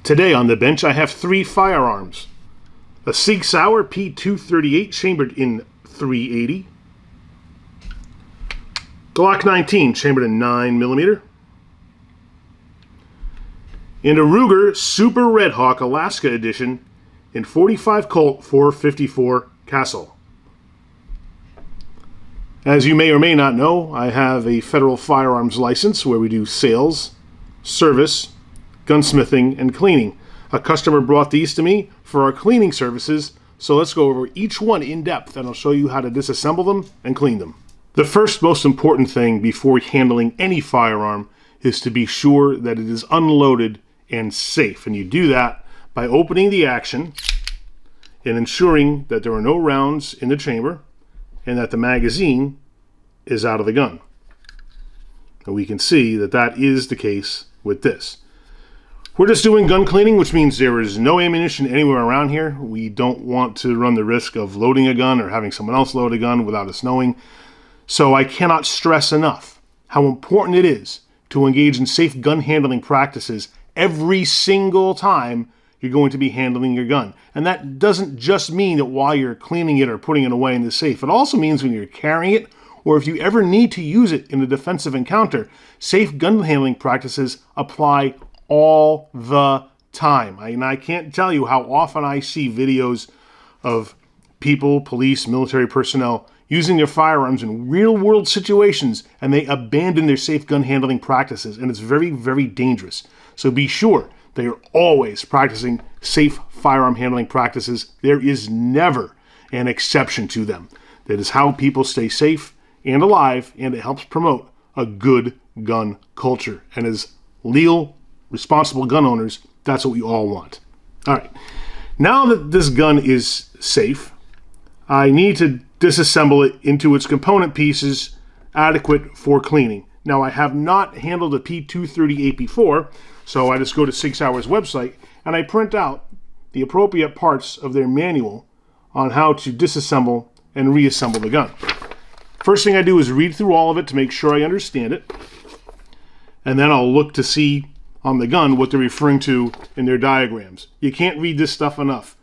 Today on the bench I have three firearms. A SIG Sauer P238 chambered in .380. Glock 19 chambered in 9mm. And a Ruger Super Redhawk Alaskan edition in .45 Colt 454 Castle. As you may or may not know, I have a federal firearms license where we do sales, service, gunsmithing, and cleaning. A customer brought these to me for our cleaning services, so let's go over each one in depth and I'll show you how to disassemble them and clean them. The first most important thing before handling any firearm is to be sure that it is unloaded and safe, and you do that by opening the action and ensuring that there are no rounds in the chamber and that the magazine is out of the gun. And we can see that that is the case with this. We're just doing gun cleaning, which means there is no ammunition anywhere around here. We don't want to run the risk of loading a gun or having someone else load a gun without us knowing. So I cannot stress enough how important it is to engage in safe gun handling practices every single time you're going to be handling your gun. And that doesn't just mean that while you're cleaning it or putting it away in the safe. It also means when you're carrying it, or if you ever need to use it in a defensive encounter, safe gun handling practices apply all the time. And I can't tell you how often I see videos of people, police, military personnel, using their firearms in real-world situations, and they abandon their safe gun handling practices, and it's very, very dangerous. So be sure that you're always practicing safe firearm handling practices. There is never an exception to them. That is how people stay safe and alive, and it helps promote a good gun culture. And as legal, responsible gun owners, that's what we all want. All right, now that this gun is safe, I need to disassemble it into its component pieces adequate for cleaning. Now, I have not handled a P238 before, so I just go to SIG Sauer's website and I print out the appropriate parts of their manual on how to disassemble and reassemble the gun. First thing I do is read through all of it to make sure I understand it, and then I'll look to see on the gun what they're referring to in their diagrams. You can't read this stuff enough.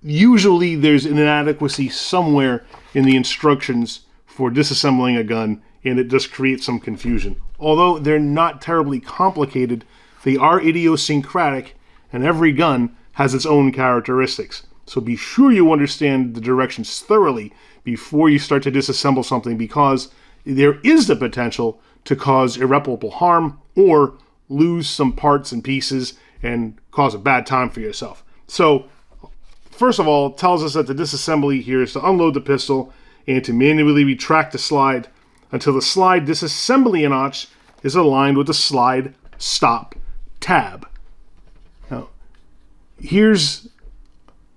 Usually there's an inadequacy somewhere in the instructions for disassembling a gun, and it just creates some confusion. Although they're not terribly complicated, they are idiosyncratic, and every gun has its own characteristics. So be sure you understand the directions thoroughly before you start to disassemble something, because there is the potential to cause irreparable harm or lose some parts and pieces and cause a bad time for yourself. So first of all, it tells us that the disassembly here is to unload the pistol and to manually retract the slide until the slide disassembly notch is aligned with the slide stop tab. Now, here's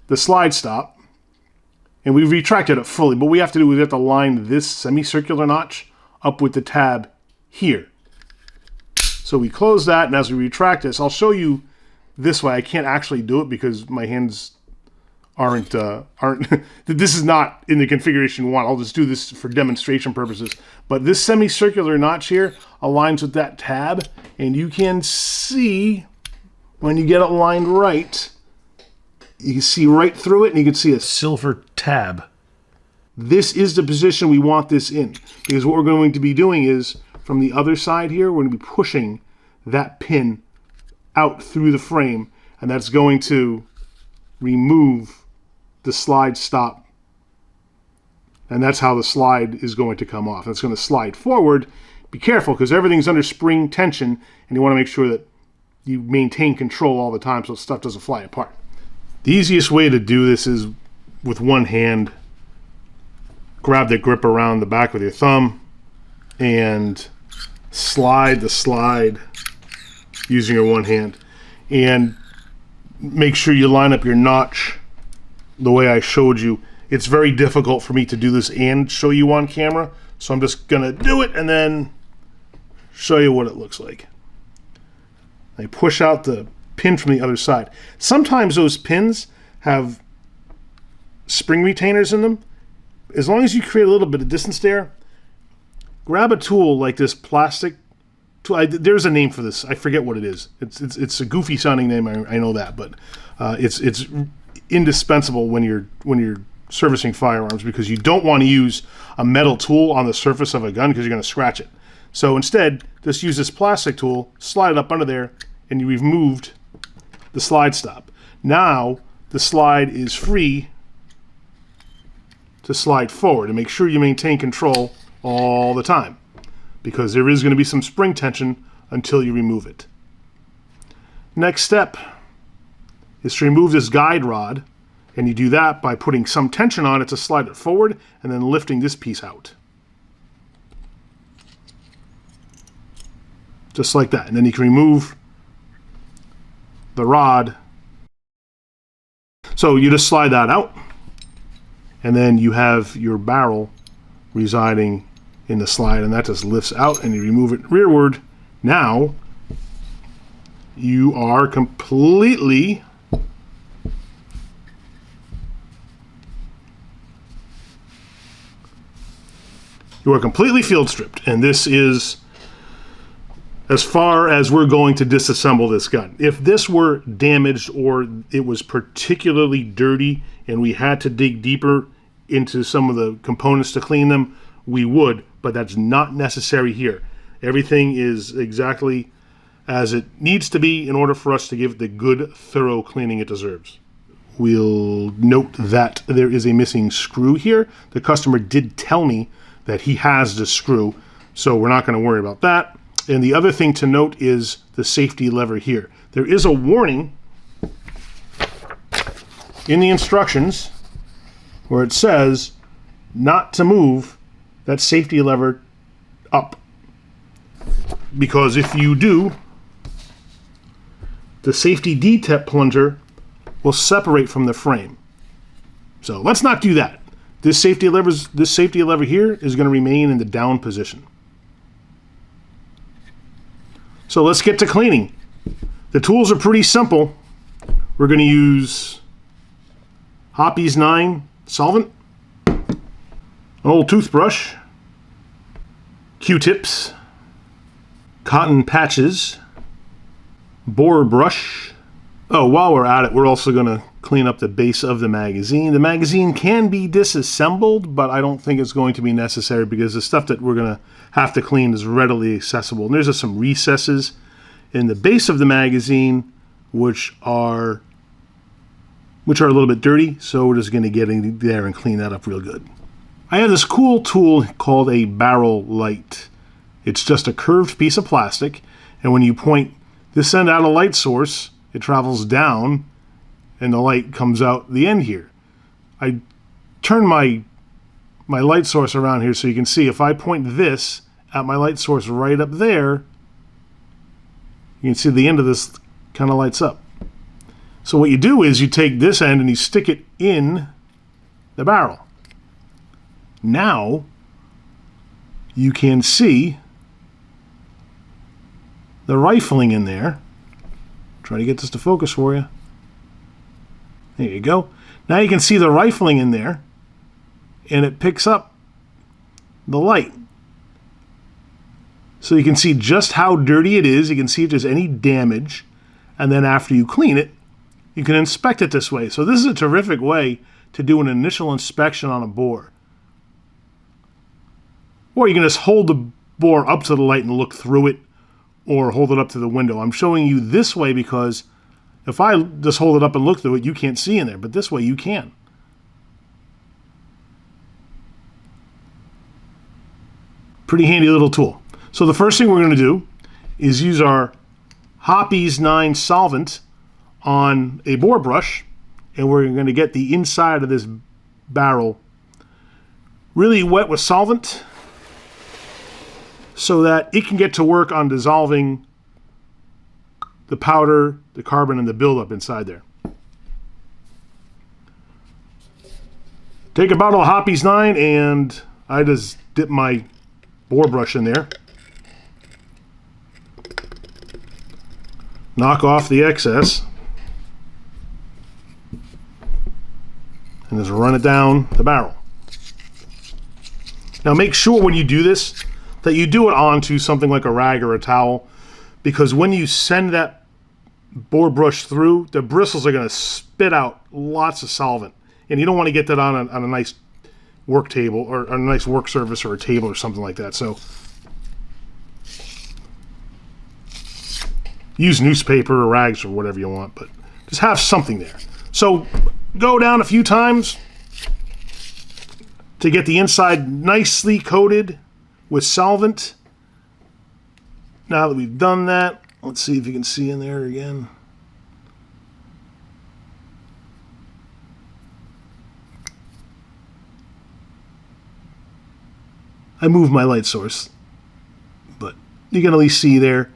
the slide stop, and we've retracted it fully, but what we have to do is we have to line this semicircular notch up with the tab here. So we close that, and as we retract this, I'll show you this way. I can't actually do it because my hands aren't this is not in the configuration you want. I'll just do this for demonstration purposes. But this semicircular notch here aligns with that tab, and you can see when you get it lined right, you can see right through it, and you can see a silver tab. This is the position we want this in, because what we're going to be doing is, from the other side here, we're going to be pushing that pin out through the frame, and that's going to remove the slide stop. And that's how the slide is going to come off. It's going to slide forward. Be careful, because everything's under spring tension, and you want to make sure that you maintain control all the time so stuff doesn't fly apart. The easiest way to do this is with one hand. Grab the grip around the back with your thumb and slide the slide using your one hand, and make sure you line up your notch the way I showed you. It's very difficult for me to do this and show you on camera, so I'm just gonna do it and then show you what it looks like. I push out the pin from the other side. Sometimes those pins have spring retainers in them. As long as you create a little bit of distance there, grab a tool like this plastic there's a name for this. I forget what it is. It's a goofy sounding name. I know that, but it's indispensable when you're servicing firearms, because you don't want to use a metal tool on the surface of a gun because you're going to scratch it. So instead, just use this plastic tool, slide it up under there, and you removed the slide stop. Now the slide is free to slide forward, and make sure you maintain control all the time, because there is going to be some spring tension until you remove it. Next step is to remove this guide rod, and you do that by putting some tension on it to slide it forward and then lifting this piece out. Just like that. And then you can remove the rod. So you just slide that out, and then you have your barrel residing in the slide, and that just lifts out, and you remove it rearward. Now you are completely field stripped, and this is as far as we're going to disassemble this gun. If this were damaged or it was particularly dirty and we had to dig deeper into some of the components to clean them, we would, but that's not necessary here. Everything is exactly as it needs to be in order for us to give it the good, thorough cleaning it deserves. We'll note that there is a missing screw here. The customer did tell me that he has this screw, so we're not going to worry about that. And the other thing to note is the safety lever here. There is a warning in the instructions where it says not to move that safety lever up, because if you do, the safety D-tip plunger will separate from the frame. So let's not do that. This safety lever here is going to remain in the down position. So let's get to cleaning. The tools are pretty simple. We're going to use Hoppy's 9 solvent, an old toothbrush, Q-tips, cotton patches, borer brush. Oh, while we're at it, we're also going to clean up the base of the magazine. The magazine can be disassembled, but I don't think it's going to be necessary because the stuff that we're going to have to clean is readily accessible. And there's just some recesses in the base of the magazine which are a little bit dirty, so we're just going to get in there and clean that up real good. I have this cool tool called a barrel light. It's just a curved piece of plastic, and when you point this end at a light source, it travels down and the light comes out the end here. I turn my light source around here so you can see if I point this at my light source right up there, you can see the end of this kind of lights up. So what you do is you take this end and you stick it in the barrel. Now you can see the rifling in there. Try to get this to focus for you. There you go. Now you can see the rifling in there, and it picks up the light. So you can see just how dirty it is. You can see if there's any damage, and then after you clean it, you can inspect it this way. So this is a terrific way to do an initial inspection on a bore. Or you can just hold the bore up to the light and look through it, or hold it up to the window. I'm showing you this way because if I just hold it up and look through it, you can't see in there, but this way you can. Pretty handy little tool. So the first thing we're going to do is use our Hoppy's 9 solvent on a bore brush, and we're going to get the inside of this barrel really wet with solvent so that it can get to work on dissolving the powder, the carbon, and the buildup inside there. Take a bottle of Hoppy's 9 and I just dip my bore brush in there. Knock off the excess. And just run it down the barrel. Now make sure when you do this that you do it onto something like a rag or a towel, because when you send that bore brush through, the bristles are going to spit out lots of solvent, and you don't want to get that on a nice work table or a nice work surface or a table or something like that. So use newspaper or rags or whatever you want, but just have something there. So go down a few times to get the inside nicely coated with solvent. Now that we've done that, let's see if you can see in there again. I moved my light source, but you can at least see there.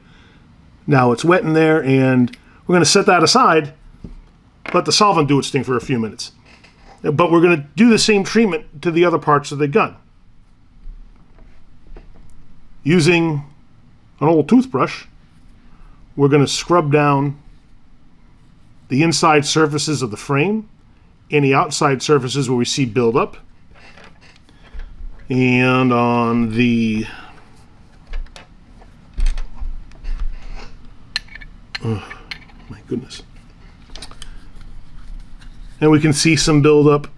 Now it's wet in there, and we're going to set that aside, let the solvent do its thing for a few minutes. But we're going to do the same treatment to the other parts of the gun. Using an old toothbrush, we're going to scrub down the inside surfaces of the frame and the outside surfaces where we see buildup. And on the oh my goodness. And we can see some buildup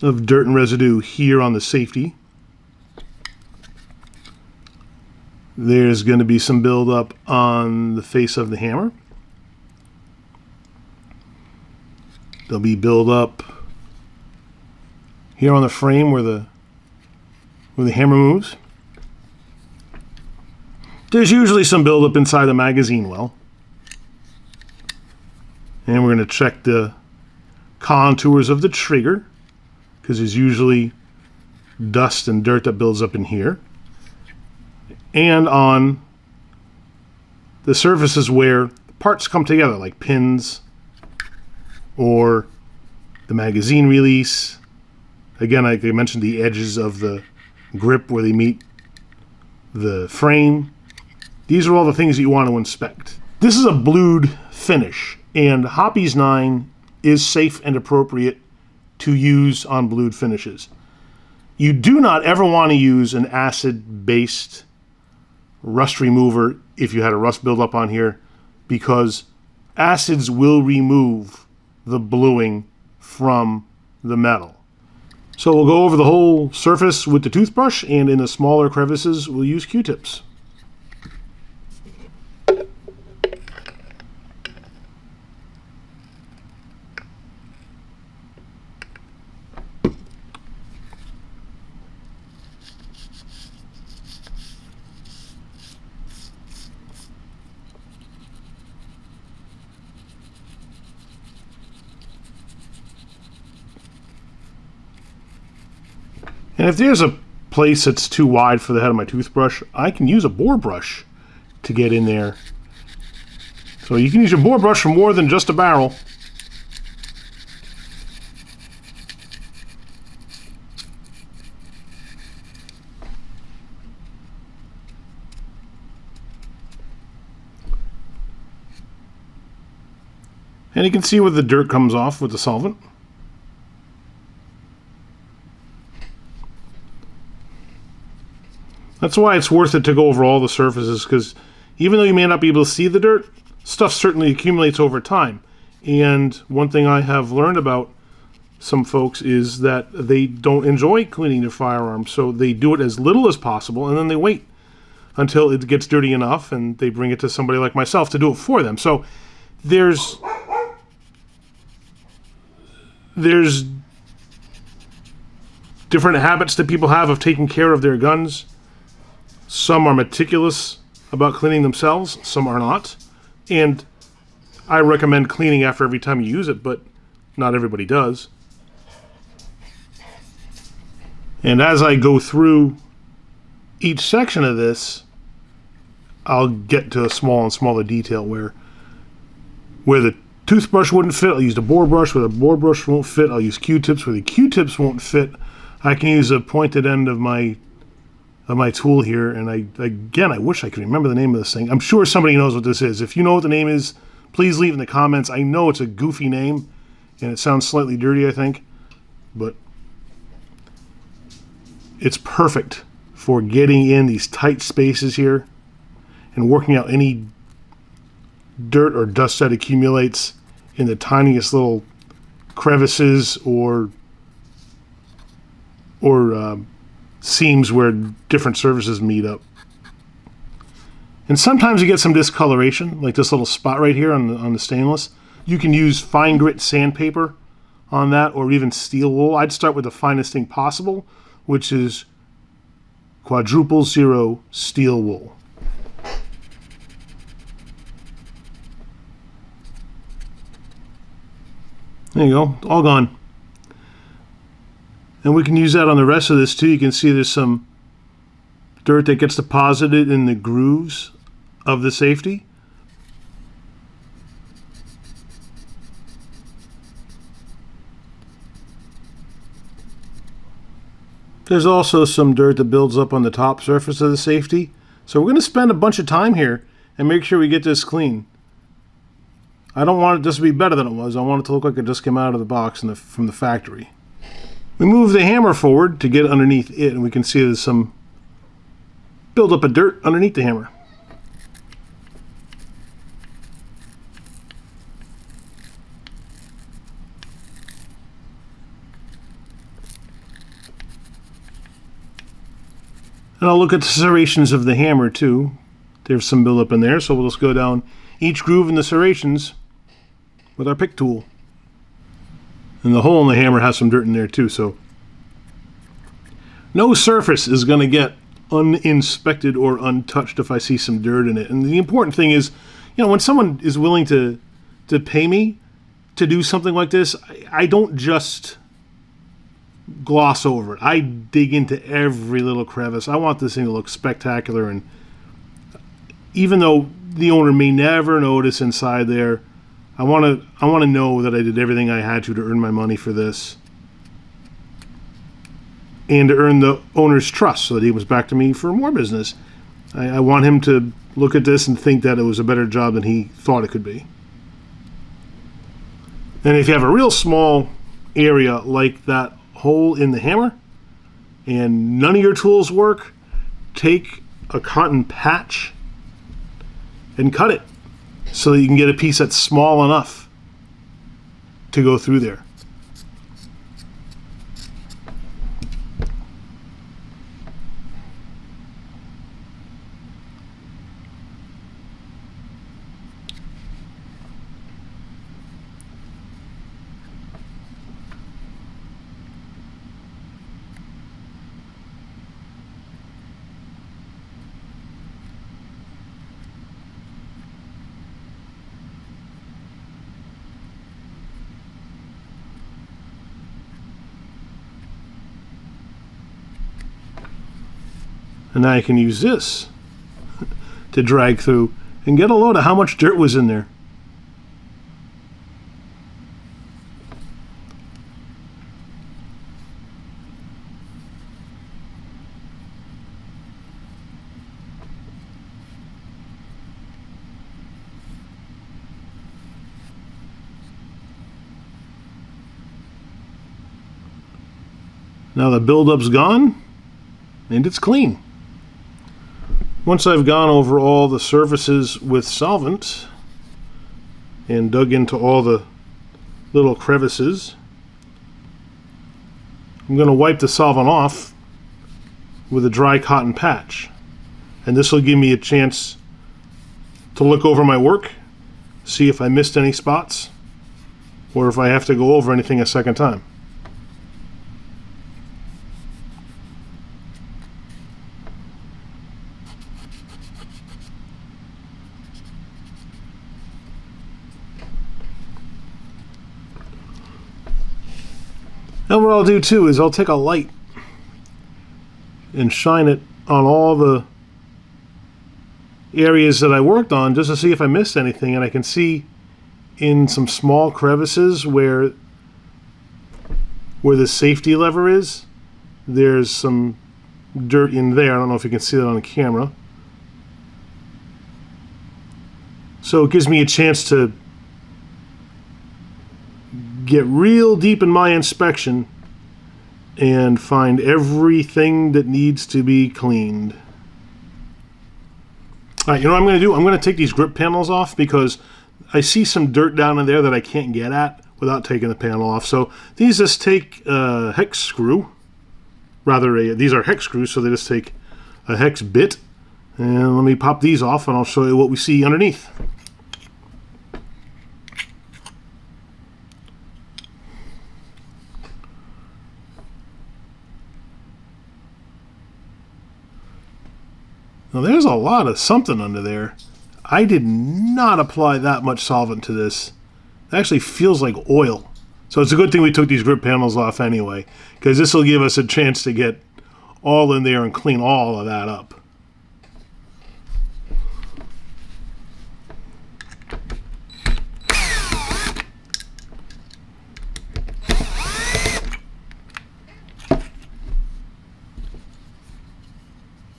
of dirt and residue here on the safety. There's going to be some buildup on the face of the hammer. There'll be buildup here on the frame where the hammer moves. There's usually some buildup inside the magazine well. And we're going to check the contours of the trigger, because there's usually dust and dirt that builds up in here. And on the surfaces where parts come together, like pins or the magazine release. Again, like I mentioned, the edges of the grip where they meet the frame. These are all the things that you want to inspect. This is a blued finish, and Hoppe's 9 is safe and appropriate to use on blued finishes. You do not ever want to use an acid-based rust remover if you had a rust buildup on here, because acids will remove the bluing from the metal. So we'll go over the whole surface with the toothbrush, and in the smaller crevices we'll use Q-tips. And if there's a place that's too wide for the head of my toothbrush, I can use a bore brush to get in there. So you can use your bore brush for more than just a barrel. And you can see where the dirt comes off with the solvent. That's why it's worth it to go over all the surfaces, because even though you may not be able to see the dirt, stuff certainly accumulates over time. And one thing I have learned about some folks is that they don't enjoy cleaning their firearms, so they do it as little as possible, and then they wait until it gets dirty enough, and they bring it to somebody like myself to do it for them. So there's different habits that people have of taking care of their guns. Some are meticulous about cleaning themselves, some are not. And I recommend cleaning after every time you use it, but not everybody does. And as I go through each section of this, I'll get to a small and smaller detail where the toothbrush wouldn't fit, I'll use the bore brush. Where the bore brush won't fit, I'll use Q-tips. Where the Q-tips won't fit, I can use a pointed end of my tool here. And I wish I could remember the name of this thing. I'm sure somebody knows what this is. If you know what the name is, please leave in the comments. I know it's a goofy name, and it sounds slightly dirty, I think, but it's perfect for getting in these tight spaces here and working out any dirt or dust that accumulates in the tiniest little crevices or seams where different surfaces meet up. And sometimes you get some discoloration, like this little spot right here on the stainless. You can use fine grit sandpaper on that, or even steel wool. I'd start with the finest thing possible, which is quadruple zero steel wool. There you go, all gone. And we can use that on the rest of this too. You can see there's some dirt that gets deposited in the grooves of the safety. There's also some dirt that builds up on the top surface of the safety. So we're going to spend a bunch of time here and make sure we get this clean. I don't want it just to be better than it was. I want it to look like it just came out of the box from the factory. We move the hammer forward to get underneath it, and we can see there's some buildup of dirt underneath the hammer. And I'll look at the serrations of the hammer too. There's some buildup in there, so we'll just go down each groove in the serrations with our pick tool. And the hole in the hammer has some dirt in there too, so no surface is going to get uninspected or untouched if I see some dirt in it. And the important thing is, you know, when someone is willing to pay me to do something like this, I don't just gloss over it. I dig into every little crevice. I want this thing to look spectacular, and even though the owner may never notice inside there, I want to know that I did everything I had to earn my money for this, and to earn the owner's trust so that he was back to me for more business. I want him to look at this and think that it was a better job than he thought it could be. And if you have a real small area like that hole in the hammer and none of your tools work, take a cotton patch and cut it so that you can get a piece that's small enough to go through there. And now I can use this to drag through and get a load of how much dirt was in there. Now the buildup's gone and it's clean. Once I've gone over all the surfaces with solvent and dug into all the little crevices, I'm going to wipe the solvent off with a dry cotton patch. And this will give me a chance to look over my work, see if I missed any spots, or if I have to go over anything a second time. And what I'll do too is I'll take a light and shine it on all the areas that I worked on just to see if I missed anything, and I can see in some small crevices where the safety lever is, there's some dirt in there. I don't know if you can see that on the camera. So it gives me a chance to get real deep in my inspection and find everything that needs to be cleaned. Alright, you know what I'm going to do? I'm going to take these grip panels off because I see some dirt down in there that I can't get at without taking the panel off. So these just take a hex screw. Rather, these are hex screws, so they just take a hex bit. And let me pop these off and I'll show you what we see underneath. Now there's a lot of something under there. I did not apply that much solvent to this. It actually feels like oil. So it's a good thing we took these grip panels off anyway, because this will give us a chance to get all in there and clean all of that up.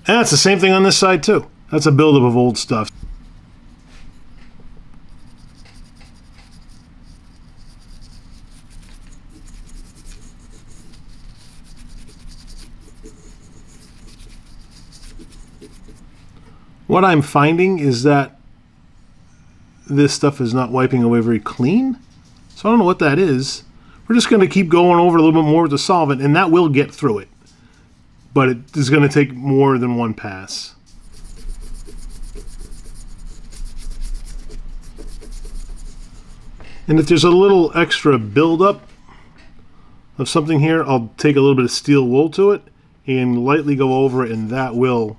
And that's the same thing on this side too. That's a buildup of old stuff. What I'm finding is that this stuff is not wiping away very clean. So I don't know what that is. We're just going to keep going over a little bit more with the solvent, and that will get through it. But it is going to take more than one pass. And if there's a little extra buildup of something here, I'll take a little bit of steel wool to it and lightly go over it, and that will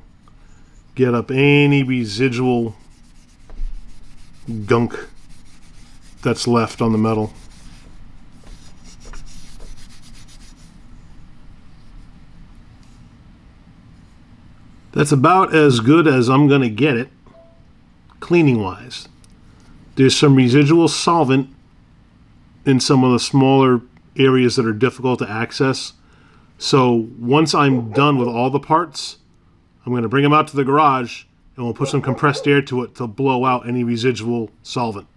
get up any residual gunk that's left on the metal. That's about as good as I'm going to get it, cleaning wise. There's some residual solvent in some of the smaller areas that are difficult to access. So once I'm done with all the parts, I'm going to bring them out to the garage and we'll put some compressed air to it to blow out any residual solvent.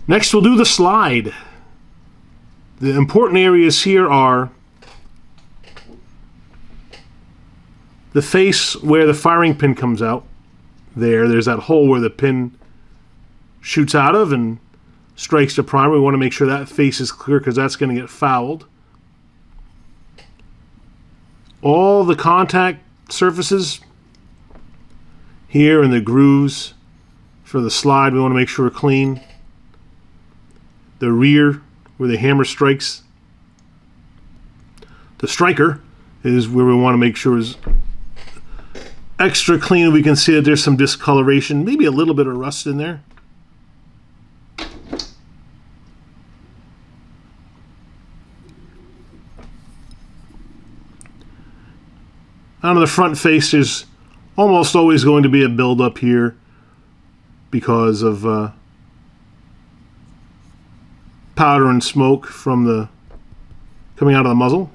Next we'll do the slide. The important areas here are the face where the firing pin comes out. There's that hole where the pin shoots out of and strikes the primer. We want to make sure that face is clear because that's going to get fouled. All the contact surfaces here and the grooves for the slide we want to make sure are clean. The rear where the hammer strikes. The striker is where we want to make sure is extra clean. We can see that there's some discoloration, maybe a little bit of rust in there. On the front face, there's almost always going to be a buildup here because of powder and smoke from the coming out of the muzzle.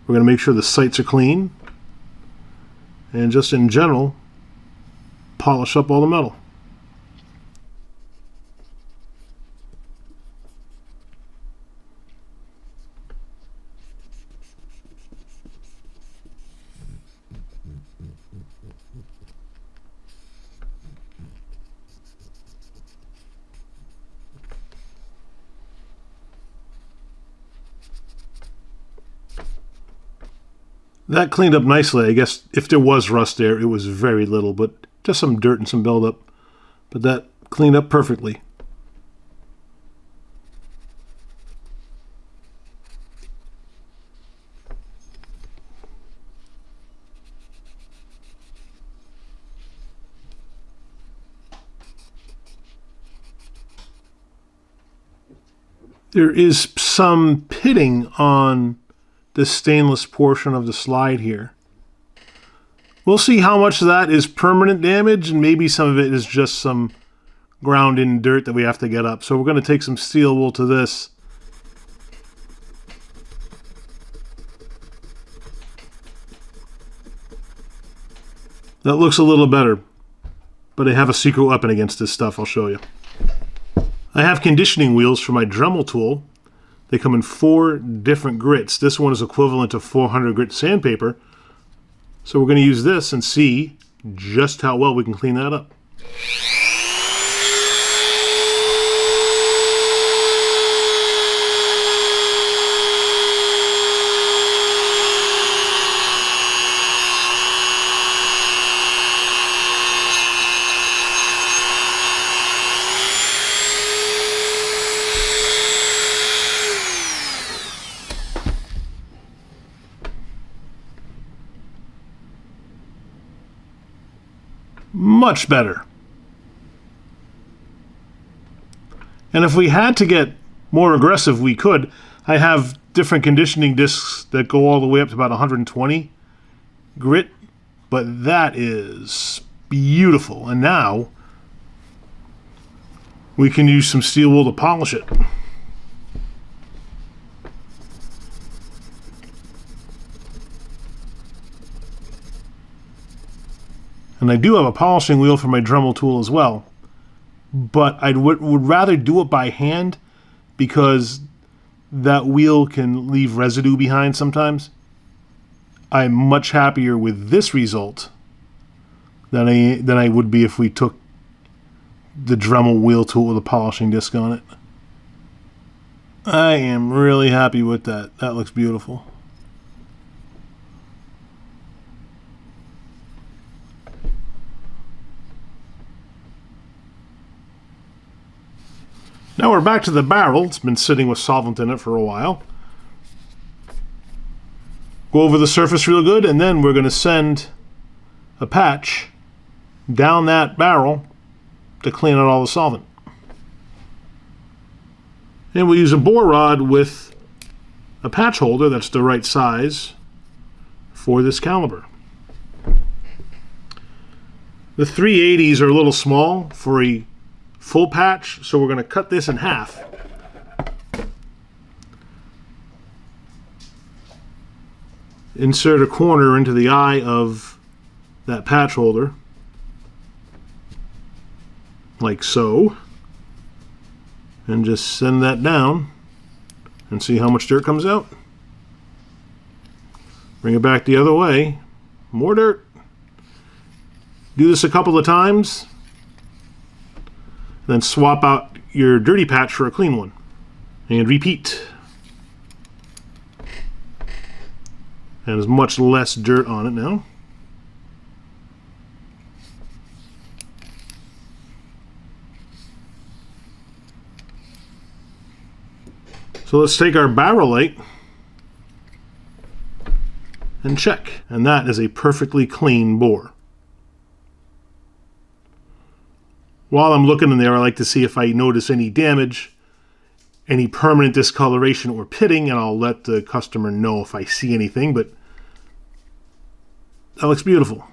We're going to make sure the sights are clean and just in general polish up all the metal. That cleaned up nicely. I guess if there was rust there, it was very little, but just some dirt and some buildup. But that cleaned up perfectly. There is some pitting on this stainless portion of the slide here. We'll see how much of that is permanent damage and maybe some of it is just some ground in dirt that we have to get up. So we're going to take some steel wool to this. That looks a little better, but I have a secret weapon against this stuff. I'll show you. I have conditioning wheels for my Dremel tool They come in 4 different grits. This one is equivalent to 400 grit sandpaper. So we're going to use this and see just how well we can clean that up. Much better. And if we had to get more aggressive, we could. I have different conditioning discs that go all the way up to about 120 grit, but that is beautiful. And now we can use some steel wool to polish it. And I do have a polishing wheel for my Dremel tool as well. But I would rather do it by hand because that wheel can leave residue behind sometimes. I'm much happier with this result than I would be if we took the Dremel wheel tool with a polishing disc on it. I am really happy with that. That looks beautiful. Now we're back to the barrel. It's been sitting with solvent in it for a while. Go over the surface real good, and then we're going to send a patch down that barrel to clean out all the solvent. And we'll use a bore rod with a patch holder that's the right size for this caliber. The 380s are a little small for a full patch, so we're going to cut this in half. Insert a corner into the eye of that patch holder, like so, and just send that down and see how much dirt comes out. Bring it back the other way, more dirt. Do this a couple of times. Then swap out your dirty patch for a clean one. And repeat. And there's much less dirt on it now. So let's take our barrel light and check. And that is a perfectly clean bore. While I'm looking in there, I like to see if I notice any damage, any permanent discoloration or pitting, and I'll let the customer know if I see anything, but that looks beautiful.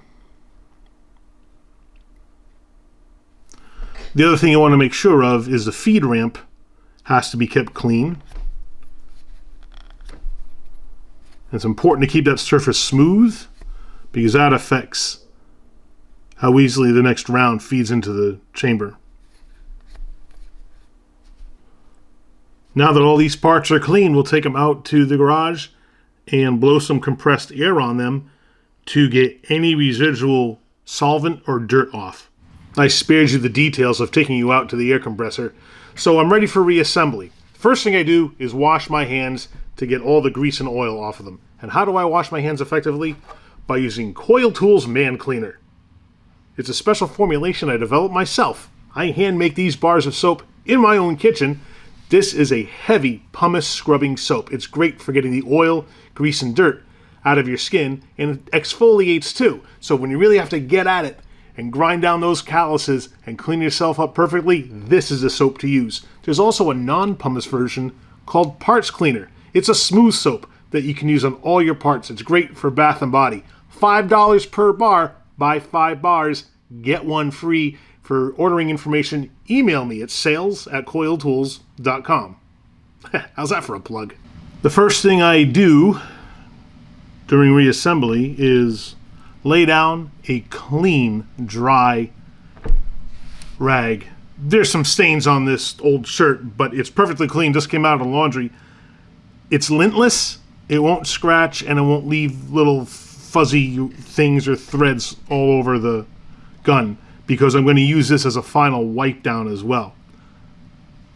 The other thing you want to make sure of is the feed ramp has to be kept clean. It's important to keep that surface smooth because that affects how easily the next round feeds into the chamber. Now that all these parts are clean, we'll take them out to the garage and blow some compressed air on them to get any residual solvent or dirt off. I spared you the details of taking you out to the air compressor, so I'm ready for reassembly. First thing I do is wash my hands to get all the grease and oil off of them. And how do I wash my hands effectively? By using Coyle Tools Man Cleaner. It's a special formulation I developed myself. I hand make these bars of soap in my own kitchen. This is a heavy pumice scrubbing soap. It's great for getting the oil, grease, and dirt out of your skin, and it exfoliates too. So when you really have to get at it and grind down those calluses and clean yourself up perfectly, this is the soap to use. There's also a non-pumice version called Parts Cleaner. It's a smooth soap that you can use on all your parts. It's great for bath and body. $5 per bar. Buy 5 bars, get one free. For ordering information, email me at sales@coyletools.com. How's that for a plug? The first thing I do during reassembly is lay down a clean, dry rag. There's some stains on this old shirt, but it's perfectly clean, just came out of the laundry. It's lintless, it won't scratch, and it won't leave little fuzzy things or threads all over the gun, because I'm going to use this as a final wipe down as well.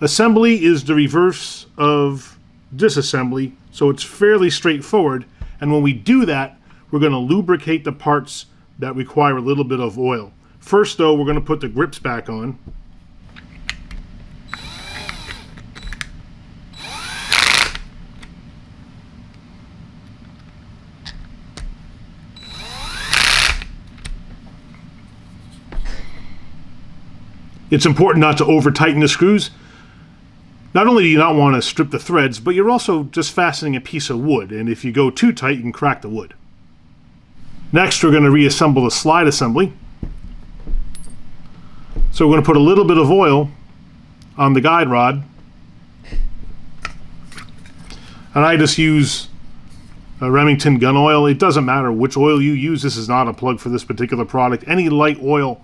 Assembly is the reverse of disassembly, so it's fairly straightforward, and when we do that, we're going to lubricate the parts that require a little bit of oil. First though, we're going to put the grips back on. It's important not to over tighten the screws. Not only do you not want to strip the threads, but you're also just fastening a piece of wood, and if you go too tight, you can crack the wood. Next, we're going to reassemble the slide assembly. So we're going to put a little bit of oil on the guide rod, and I just use a Remington gun oil. It doesn't matter which oil you use. This is not a plug for this particular product. Any light oil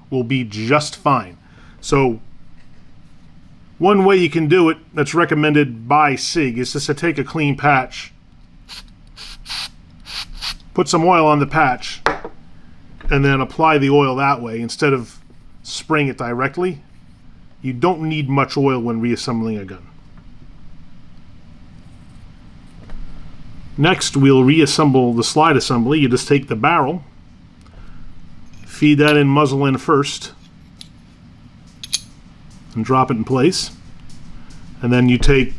will be just fine. So one way you can do it that's recommended by SIG is just to take a clean patch, put some oil on the patch, and then apply the oil that way instead of spraying it directly. You don't need much oil when reassembling a gun. Next, we'll reassemble the slide assembly. You just take the barrel, feed that in muzzle end first, and drop it in place. And then you take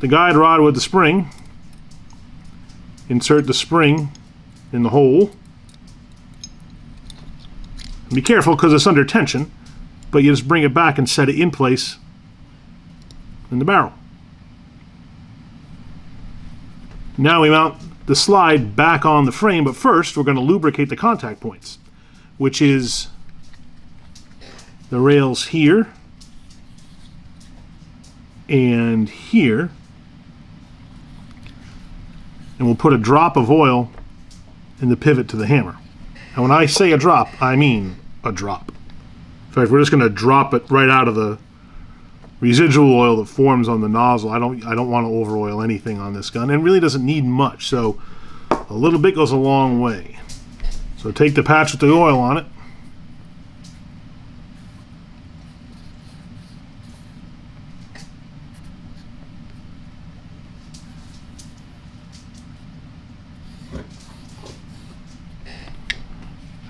the guide rod with the spring, insert the spring in the hole. And be careful because it's under tension, but you just bring it back and set it in place in the barrel. Now we mount the slide back on the frame, but first we're going to lubricate the contact points, which is the rails here and here, and we'll put a drop of oil in the pivot to the hammer. And when I say a drop, I mean a drop. In fact, we're just going to drop it right out of the residual oil that forms on the nozzle. I don't want to over oil anything on this gun, and it really doesn't need much, so a little bit goes a long way. So take the patch with the oil on it,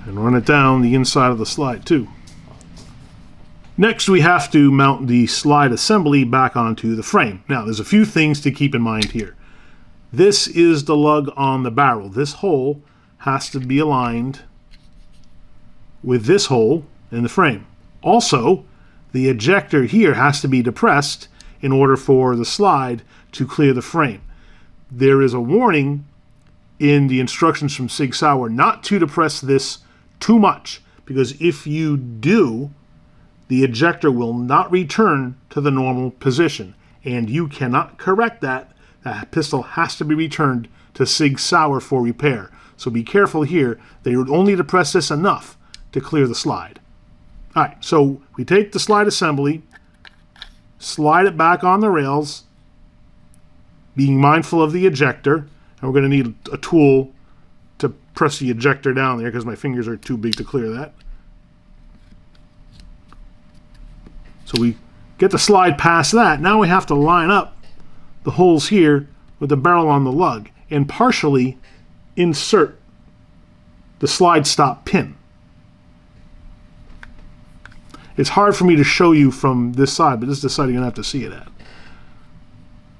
and run it down the inside of the slide too. Next, we have to mount the slide assembly back onto the frame. Now, there's a few things to keep in mind here. This is the lug on the barrel. This hole has to be aligned with this hole in the frame. Also, the ejector here has to be depressed in order for the slide to clear the frame. There is a warning in the instructions from SIG Sauer not to depress this too much, because if you do, the ejector will not return to the normal position, and you cannot correct that. That pistol has to be returned to SIG Sauer for repair. So be careful here. They would only depress this enough to clear the slide. Alright, so we take the slide assembly, slide it back on the rails, being mindful of the ejector, and we're going to need a tool to press the ejector down there because my fingers are too big to clear that. So we get the slide past that. Now we have to line up the holes here with the barrel on the lug and partially insert the slide stop pin. It's hard for me to show you from this side, but this is the side you're going to have to see it at.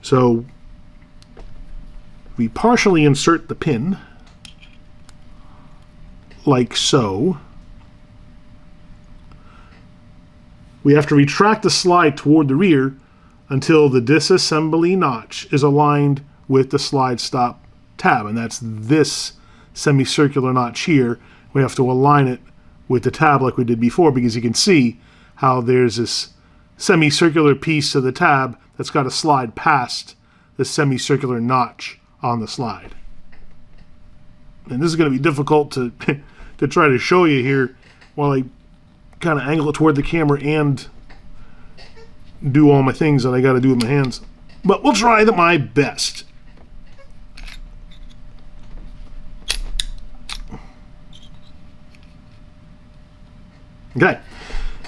So we partially insert the pin like so. We have to retract the slide toward the rear until the disassembly notch is aligned with the slide stop tab, and that's this semicircular notch here. We have to align it with the tab like we did before, because you can see how there's this semicircular piece of the tab that's got to slide past the semicircular notch on the slide. And this is going to be difficult to to try to show you here while I kind of angle it toward the camera and do all my things that I got to do with my hands. but we'll try my best. Okay,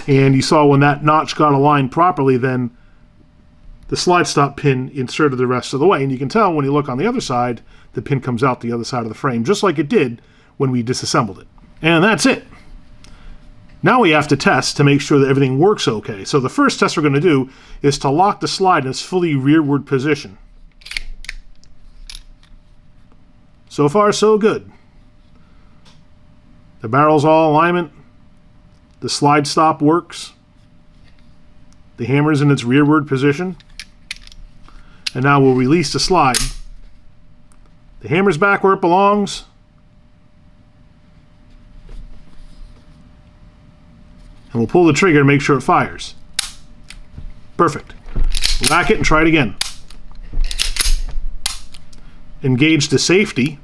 and you saw when that notch got aligned properly, then the slide stop pin inserted the rest of the way, and you can tell when you look on the other side, the pin comes out the other side of the frame, just like it did when we disassembled it. And that's it. Now we have to test to make sure that everything works okay. So the first test we're going to do is to lock the slide in its fully rearward position. So far, so good. The barrel's all alignment. The slide stop works. The hammer's in its rearward position. And now we'll release the slide. The hammer's back where it belongs. And we'll pull the trigger to make sure it fires. Perfect. Rack it and try it again. Engage the safety.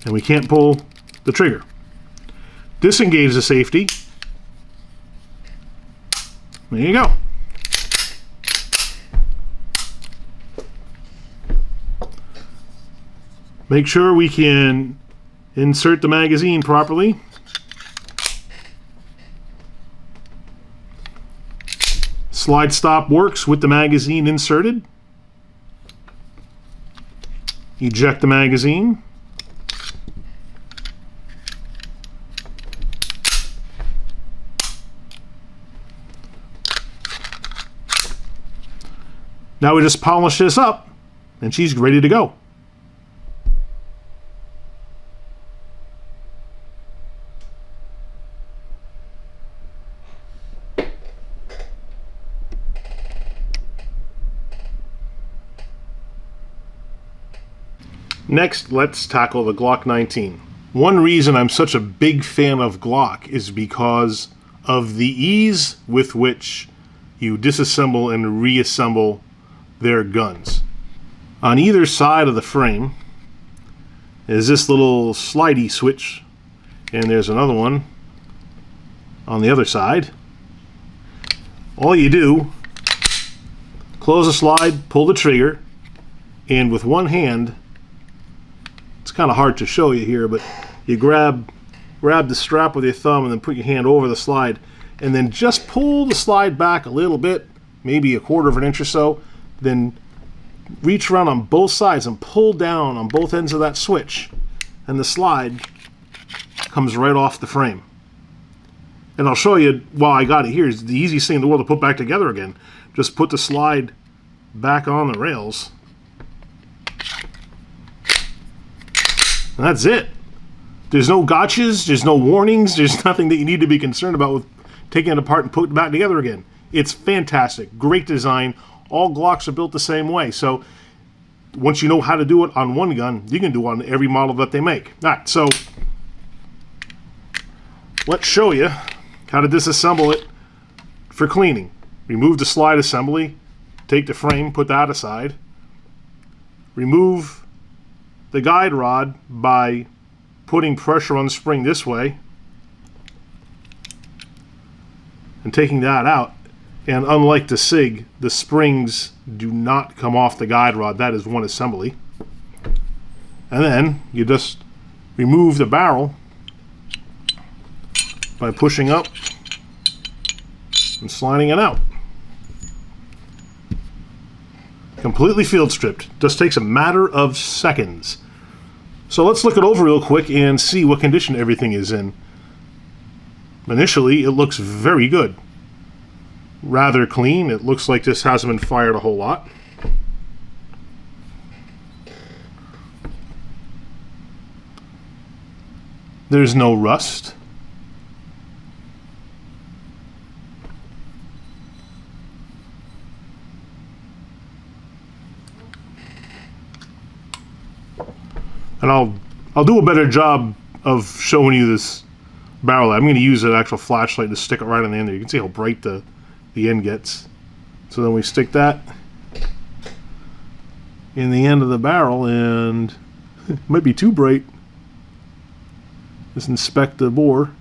And we can't pull the trigger. Disengage the safety. There you go. Make sure we can insert the magazine properly. Slide stop works with the magazine inserted. Eject the magazine. Now we just polish this up and she's ready to go. Next, let's tackle the Glock 19. One reason I'm such a big fan of Glock is because of the ease with which you disassemble and reassemble their guns. On either side of the frame is this little slidey switch, and there's another one on the other side. All you do, close the slide, pull the trigger, and with one hand, it's kind of hard to show you here, but you grab the strap with your thumb and then put your hand over the slide and then just pull the slide back a little bit, maybe 1/4 of an inch or so, then reach around on both sides and pull down on both ends of that switch, and the slide comes right off the frame. And I'll show you while I got it here. It's the easiest thing in the world to put back together again. Just put the slide back on the rails. And that's it. There's no gotchas, there's no warnings, there's nothing that you need to be concerned about with taking it apart and putting it back together again. It's fantastic. Great design. All Glocks are built the same way. So once you know how to do it on one gun, you can do it on every model that they make. Alright, so let's show you how to disassemble it for cleaning. Remove the slide assembly, take the frame, put that aside. Remove the guide rod by putting pressure on the spring this way and taking that out. And unlike the SIG, the springs do not come off the guide rod. That is one assembly. And then you just remove the barrel by pushing up and sliding it out. Completely field stripped. Just takes a matter of seconds. So let's look it over real quick and see what condition everything is in. Initially, it looks very good. Rather clean. It looks like this hasn't been fired a whole lot. There's no rust. And I'll do a better job of showing you this barrel. I'm going to use an actual flashlight to stick it right on the end there. You can see how bright the end gets. So then we stick that in the end of the barrel, and it might be too bright. Just inspect the bore.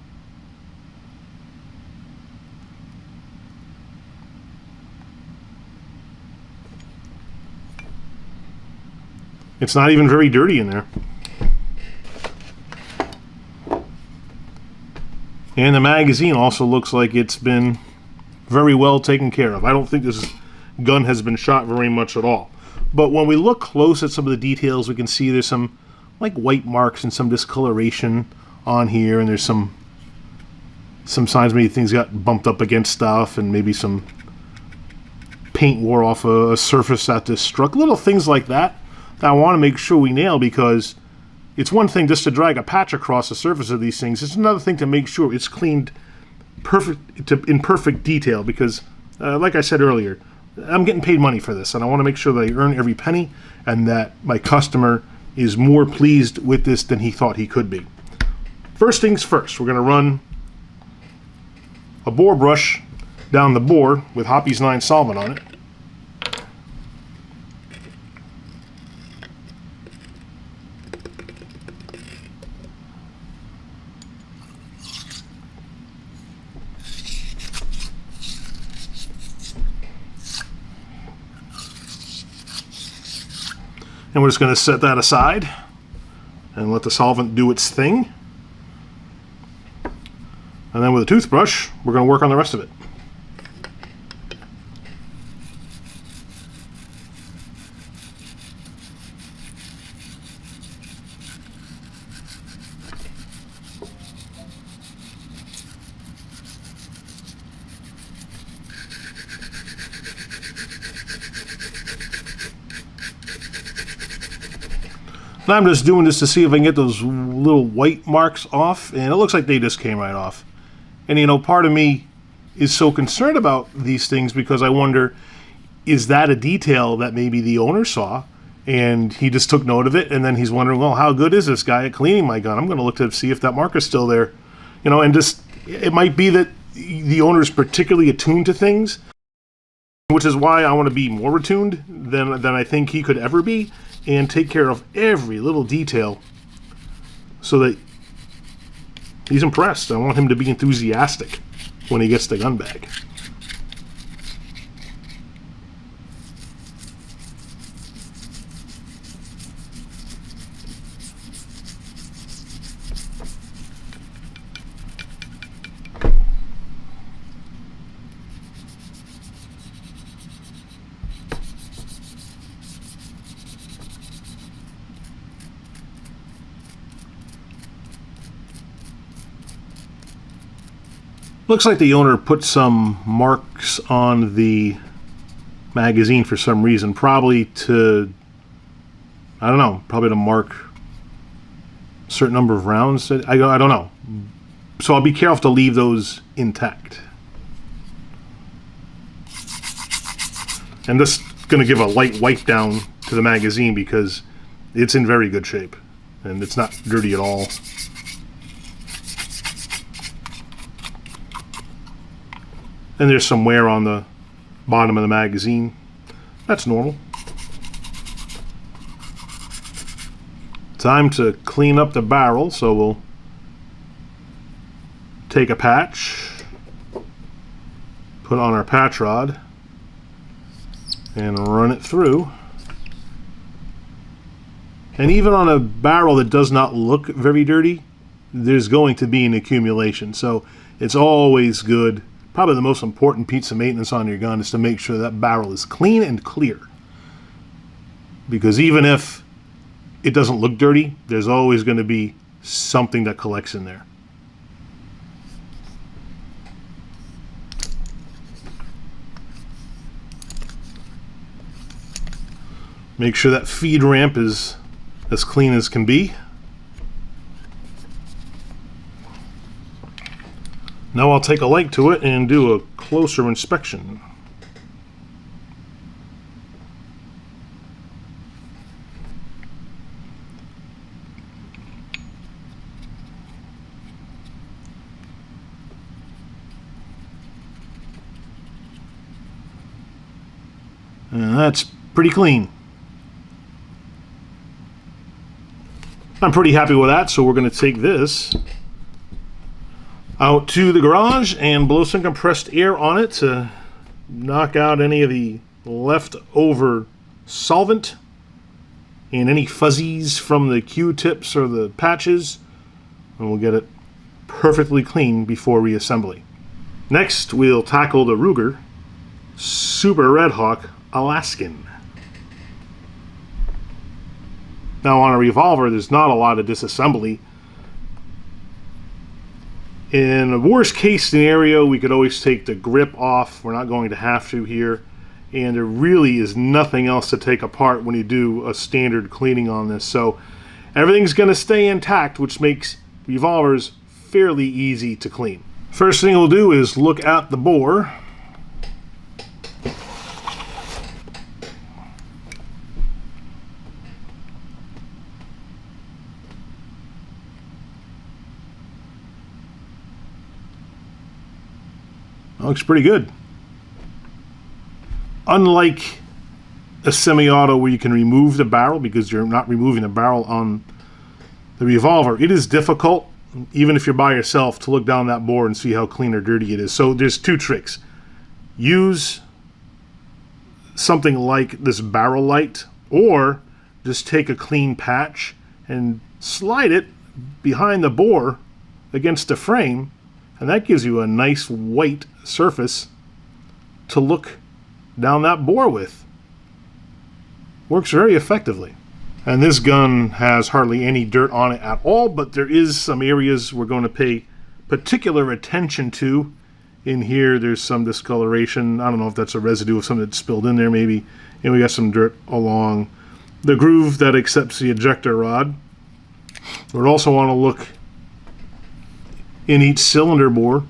It's not even very dirty in there. And the magazine also looks like it's been very well taken care of. I don't think this gun has been shot very much at all. But when we look close at some of the details, we can see there's some like white marks and some discoloration on here, and there's some signs maybe things got bumped up against stuff, and maybe some paint wore off a surface that this struck. Little things like that I want to make sure we nail, because it's one thing just to drag a patch across the surface of these things. It's another thing to make sure it's cleaned in perfect detail, because like I said earlier, I'm getting paid money for this, and I want to make sure that I earn every penny and that my customer is more pleased with this than he thought he could be. First things first, we're going to run a bore brush down the bore with Hoppy's 9 solvent on it. And we're just going to set that aside and let the solvent do its thing. And then with a toothbrush, we're going to work on the rest of it. And I'm just doing this to see if I can get those little white marks off, and it looks like they just came right off. And you know, part of me is so concerned about these things because I wonder, is that a detail that maybe the owner saw and he just took note of it, and then he's wondering, well, how good is this guy at cleaning my gun? I'm going to look to see if that marker's still there. You know, and just, it might be that the owner is particularly attuned to things, which is why I want to be more attuned than I think he could ever be, and take care of every little detail so that he's impressed. I want him to be enthusiastic when he gets the gun back. Looks like the owner put some marks on the magazine for some reason, probably to, I don't know, probably to mark a certain number of rounds. I don't know. So I'll be careful to leave those intact. And this is going to give a light wipe down to the magazine because it's in very good shape and it's not dirty at all. And there's some wear on the bottom of the magazine. That's normal. Time to clean up the barrel, so we'll take a patch, put on our patch rod, and run it through. And even on a barrel that does not look very dirty, there's going to be an accumulation. So it's always good. Probably the most important piece of maintenance on your gun is to make sure that barrel is clean and clear. Because even if it doesn't look dirty, there's always going to be something that collects in there. Make sure that feed ramp is as clean as can be. Now I'll take a light to it and do a closer inspection. And that's pretty clean. I'm pretty happy with that, so we're going to take this out to the garage and blow some compressed air on it to knock out any of the leftover solvent and any fuzzies from the Q-tips or the patches, and we'll get it perfectly clean before reassembly. Next, we'll tackle the Ruger Super Redhawk Alaskan. Now on a revolver, there's not a lot of disassembly. In a worst case scenario, we could always take the grip off. We're not going to have to here. And there really is nothing else to take apart when you do a standard cleaning on this. So everything's going to stay intact, which makes revolvers fairly easy to clean. First thing we'll do is look at the bore. Looks pretty good. Unlike a semi-auto where you can remove the barrel, because you're not removing the barrel on the revolver, it is difficult, even if you're by yourself, to look down that bore and see how clean or dirty it is. So there's two tricks. Use something like this barrel light, or just take a clean patch and slide it behind the bore against the frame, and that gives you a nice white surface to look down that bore with. Works very effectively. And this gun has hardly any dirt on it at all, but there is some areas we're going to pay particular attention to. In here, there's some discoloration. I don't know if that's a residue of something that spilled in there maybe. And we got some dirt along the groove that accepts the ejector rod. We'd also want to look in each cylinder bore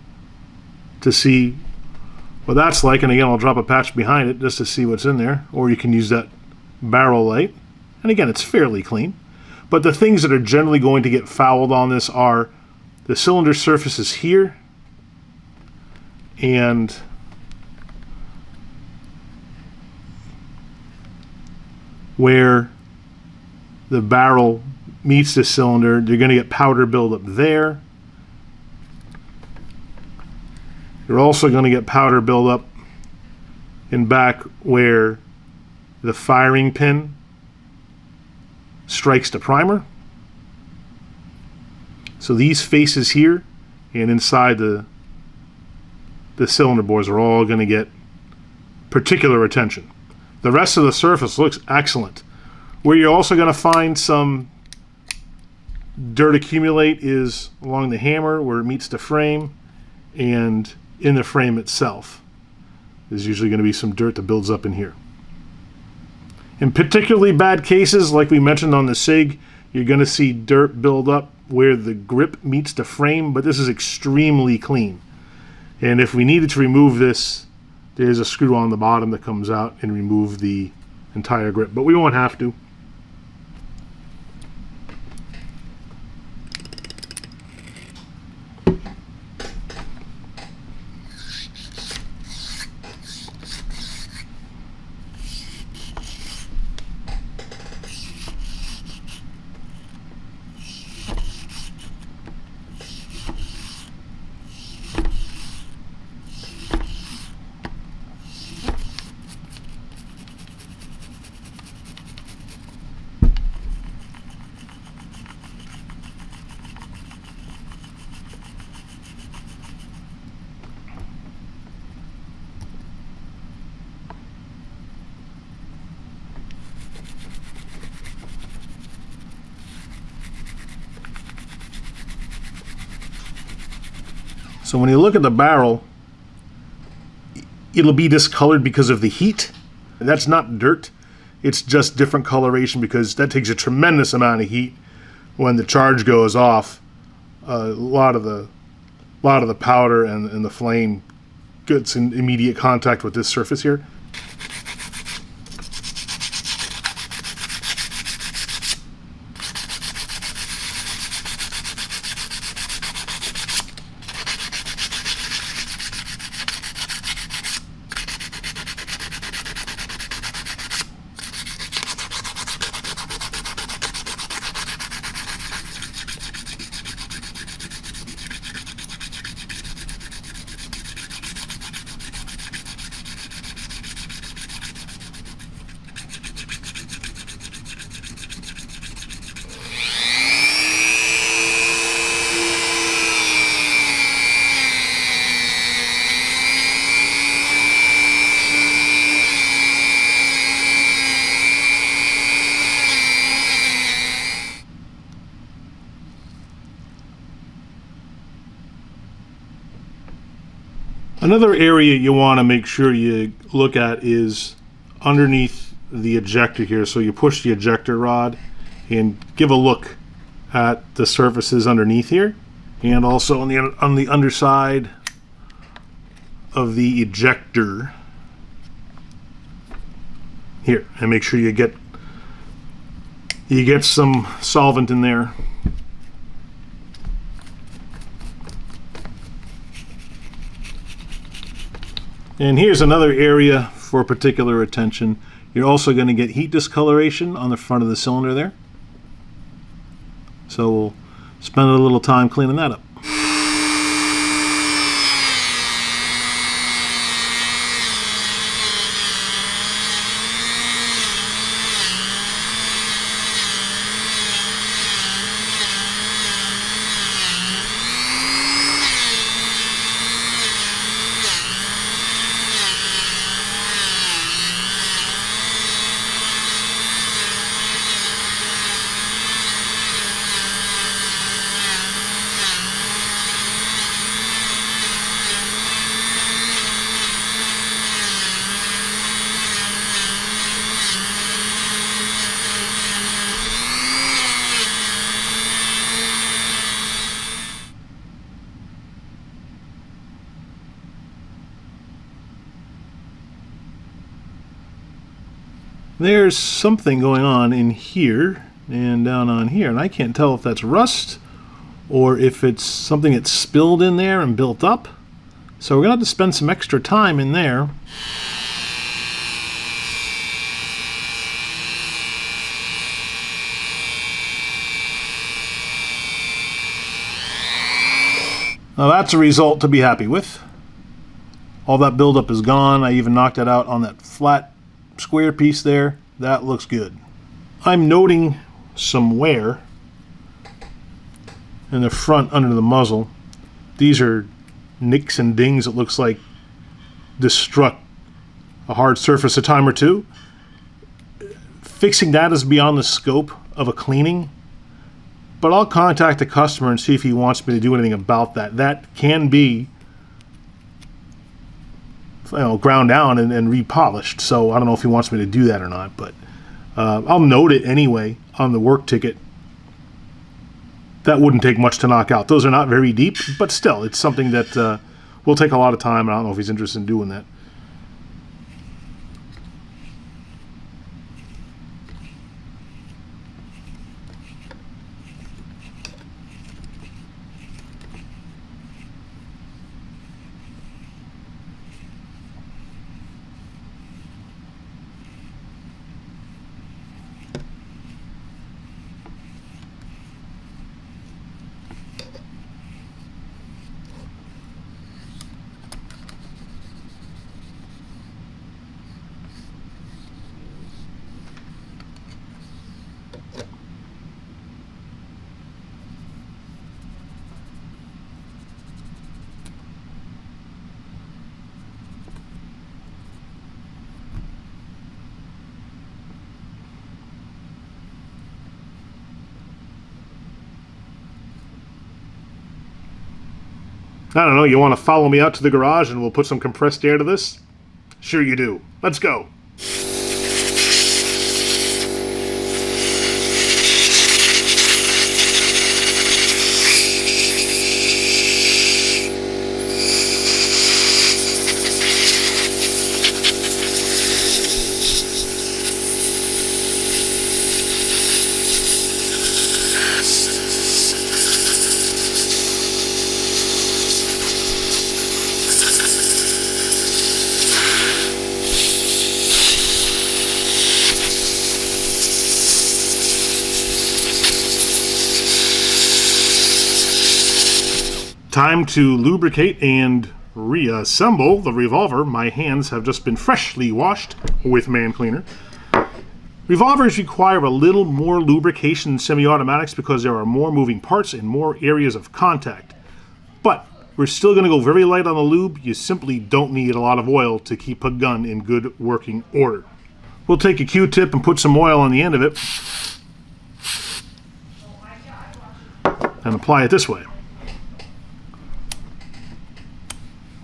to see what that's like, and again I'll drop a patch behind it just to see what's in there, or you can use that barrel light, and again it's fairly clean. But the things that are generally going to get fouled on this are the cylinder surfaces here and where the barrel meets the cylinder. You're going to get powder buildup there. You're also going to get powder buildup in back where the firing pin strikes the primer. So these faces here and inside the cylinder bores are all going to get particular attention. The rest of the surface looks excellent. Where you're also going to find some dirt accumulate is along the hammer where it meets the frame, and in the frame itself. There's usually going to be some dirt that builds up in here. In particularly bad cases, like we mentioned on the SIG, you're going to see dirt build up where the grip meets the frame, but this is extremely clean. And if we needed to remove this, there's a screw on the bottom that comes out and remove the entire grip, but we won't have to. So when you look at the barrel, it'll be discolored because of the heat. That's not dirt. It's just different coloration because that takes a tremendous amount of heat. When the charge goes off, a lot of the powder and the flame gets in immediate contact with this surface here. Another area you want to make sure you look at is underneath the ejector here. So you push the ejector rod and give a look at the surfaces underneath here, and also on the underside of the ejector here, and make sure you get some solvent in there. And here's another area for particular attention. You're also going to get heat discoloration on the front of the cylinder there. So we'll spend a little time cleaning that up. There's something going on in here and down on here, and I can't tell if that's rust or if it's something that's spilled in there and built up. So we're going to have to spend some extra time in there. Now that's a result to be happy with. All that buildup is gone. I even knocked it out on that flat square piece there. That looks good. I'm noting some wear in the front under the muzzle. These are nicks and dings. It looks like this struck a hard surface a time or two. Fixing that is beyond the scope of a cleaning, but I'll contact the customer and see if he wants me to do anything about that. That can be, you know, ground down and repolished. So I don't know if he wants me to do that or not, but I'll note it anyway on the work ticket. That wouldn't take much to knock out. Those are not very deep, but still, it's something that will take a lot of time. I don't know if he's interested in doing that. I don't know, you want to follow me out to the garage and we'll put some compressed air to this? Sure you do. Let's go. Time to lubricate and reassemble the revolver. My hands have just been freshly washed with man cleaner. Revolvers require a little more lubrication than semi-automatics because there are more moving parts and more areas of contact. But we're still going to go very light on the lube. You simply don't need a lot of oil to keep a gun in good working order. We'll take a Q-tip and put some oil on the end of it and apply it this way.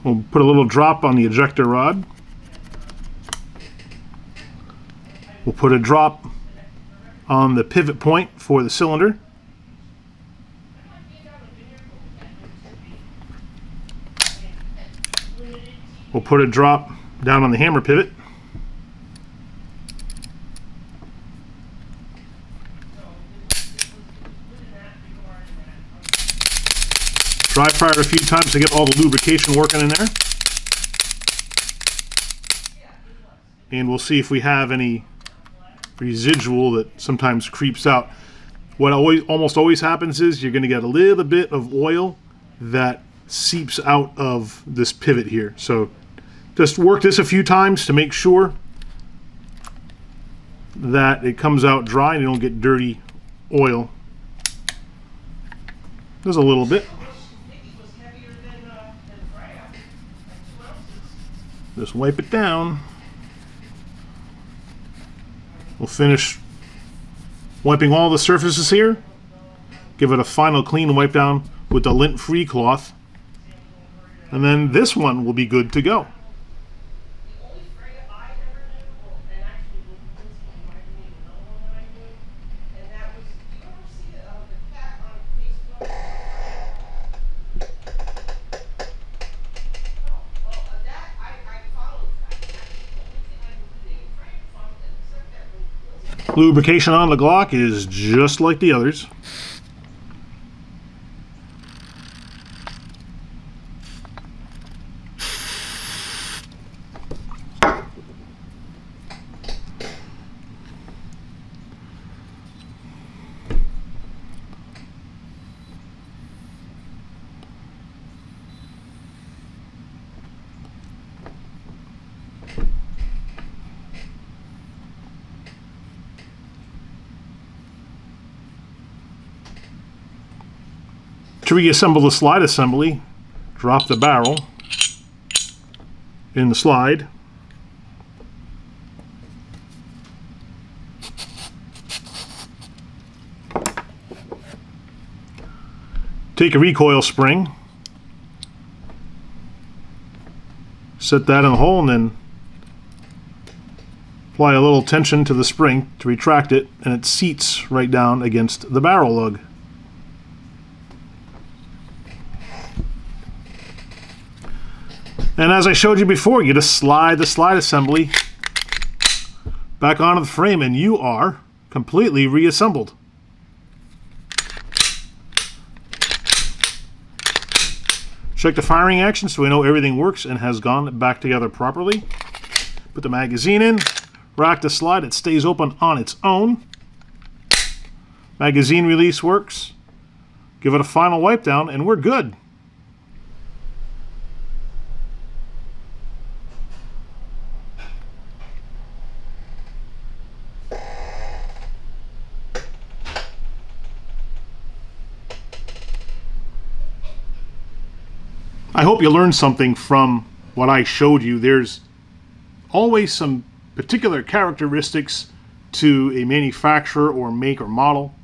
We'll put a little drop on the ejector rod. We'll put a drop on the pivot point for the cylinder. We'll put a drop down on the hammer pivot. Dry fire it a few times to get all the lubrication working in there. And we'll see if we have any residual that sometimes creeps out. What almost always happens is you're going to get a little bit of oil that seeps out of this pivot here. So just work this a few times to make sure that it comes out dry and you don't get dirty oil. There's a little bit. Just wipe it down. We'll finish wiping all the surfaces here. Give it a final clean wipe down with the lint-free cloth. And then this one will be good to go. Lubrication on the Glock is just like the others. To reassemble the slide assembly, drop the barrel in the slide. Take a recoil spring, set that in the hole, and then apply a little tension to the spring to retract it, and it seats right down against the barrel lug. And as I showed you before, you just slide the slide assembly back onto the frame and you are completely reassembled. Check the firing action so we know everything works and has gone back together properly. Put the magazine in, rack the slide, it stays open on its own. Magazine release works. Give it a final wipe down and we're good. I hope you learned something from what I showed you. There's always some particular characteristics to a manufacturer or make or model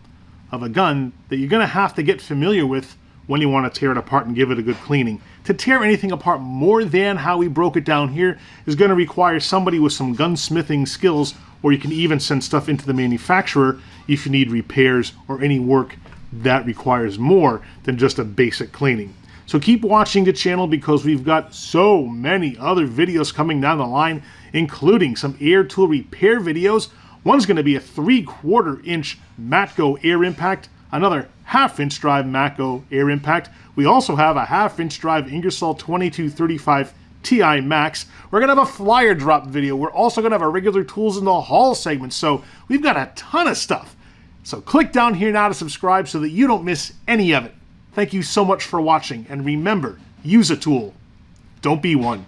of a gun that you're going to have to get familiar with when you want to tear it apart and give it a good cleaning. To tear anything apart more than how we broke it down here is going to require somebody with some gunsmithing skills, or you can even send stuff into the manufacturer if you need repairs or any work that requires more than just a basic cleaning. So keep watching the channel because we've got so many other videos coming down the line, including some air tool repair videos. One's going to be a 3/4 inch Matco air impact, another 1/2 inch drive Matco air impact. We also have a 1/2 inch drive Ingersoll 2235 Ti Max. We're going to have a flyer drop video. We're also going to have our regular tools in the haul segment. So we've got a ton of stuff. So click down here now to subscribe so that you don't miss any of it. Thank you so much for watching, and remember, use a tool. Don't be one.